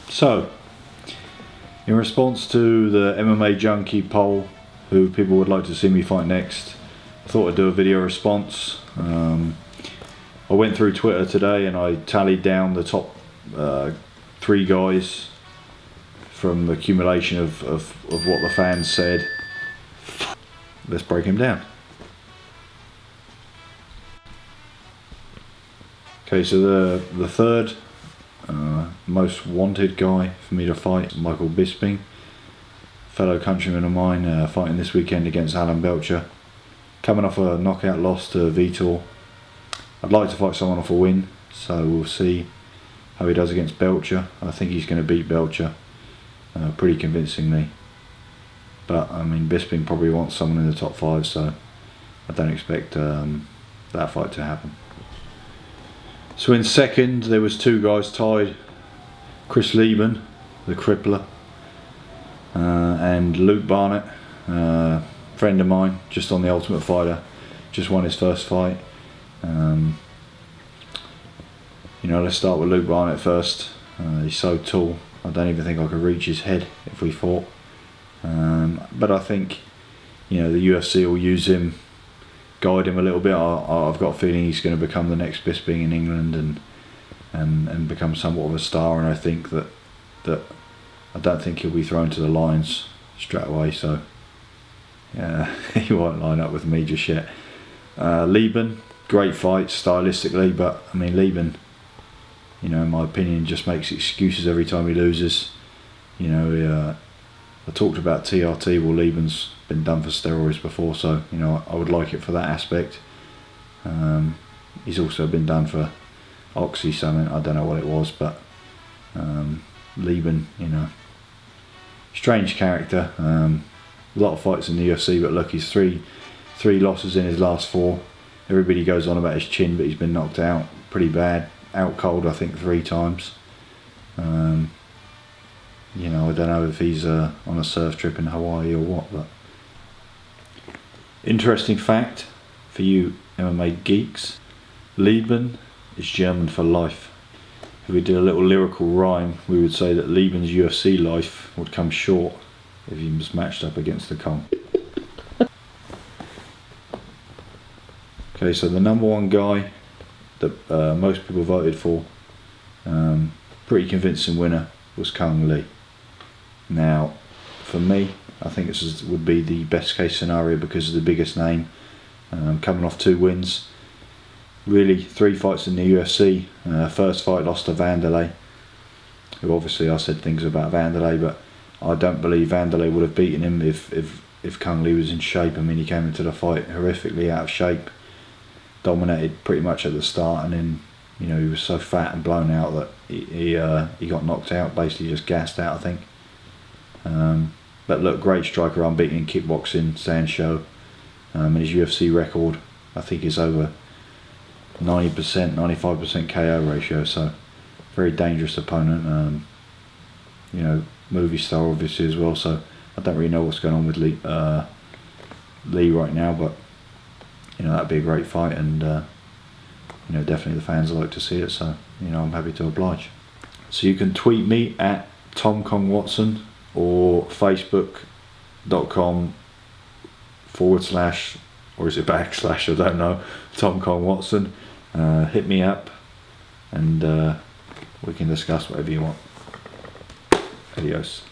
So, in response to the MMA Junkie poll, who people would like to see me fight next, I thought I'd do a video response. I went through Twitter today and I tallied down the top 3 guys from the accumulation of what the fans said. Let's break him down. Okay, so the third most wanted guy for me to fight, Michael Bisping, fellow countryman of mine, fighting this weekend against Alan Belcher, coming off a knockout loss to Vitor. I'd like to fight someone off a win, so we'll see how he does against Belcher. I think he's going to beat Belcher pretty convincingly, but I mean, Bisping probably wants someone in the top 5, so I don't expect that fight to happen. So in second, there was 2 guys tied: Leben, the crippler, and Luke Barnatt, friend of mine, just on the Ultimate Fighter, just won his first fight. You know, let's start with Luke Barnatt first. He's so tall, I don't even think I could reach his head if we fought. But I think, you know, the UFC will use him, guide him a little bit. I've got a feeling he's going to become the next Bisping in England and become somewhat of a star. And I think that I don't think he'll be thrown to the lions straight away. So yeah, he won't line up with me just yet. Leben, great fight stylistically, but I mean, Leben, you know, in my opinion, just makes excuses every time he loses. You know, I talked about TRT. Well, Leben's been done for steroids before, so you know, I would like it for that aspect. He's also been done for Oxy something, I don't know what it was, but Leben, you know, strange character. A lot of fights in the UFC, but look, he's three losses in his last 4. Everybody goes on about his chin, but he's been knocked out pretty bad, out cold I think 3 times. You know, I don't know if he's on a surf trip in Hawaii or what, but interesting fact for you MMA geeks: Leben is German for life. If we did a little lyrical rhyme, we would say that Leben's UFC life would come short if he was matched up against the Cung. Okay, so the number 1 guy that most people voted for, pretty convincing winner, was Cung. Now, for me, I think this would be the best case scenario because of the biggest name, coming off 2 wins. Really, 3 fights in the UFC. First fight lost to Vanderlei, who obviously I said things about Vanderlei, but I don't believe Vanderlei would have beaten him if Cung was in shape. I mean, he came into the fight horrifically out of shape, dominated pretty much at the start, and then, you know, he was so fat and blown out that he got knocked out, basically just gassed out, I think. But look, great striker, unbeaten in kickboxing, Sand Show, and his UFC record I think is over 90%, 95% KO ratio, so very dangerous opponent. You know, movie star obviously as well, so I don't really know what's going on with Lee right now, but you know, that'd be a great fight, and you know, definitely the fans would like to see it, so you know, I'm happy to oblige. So you can tweet me at Tom Cung Watson or facebook.com/ or is it / I don't know, Tom Cung Watson. Hit me up and we can discuss whatever you want. Adios.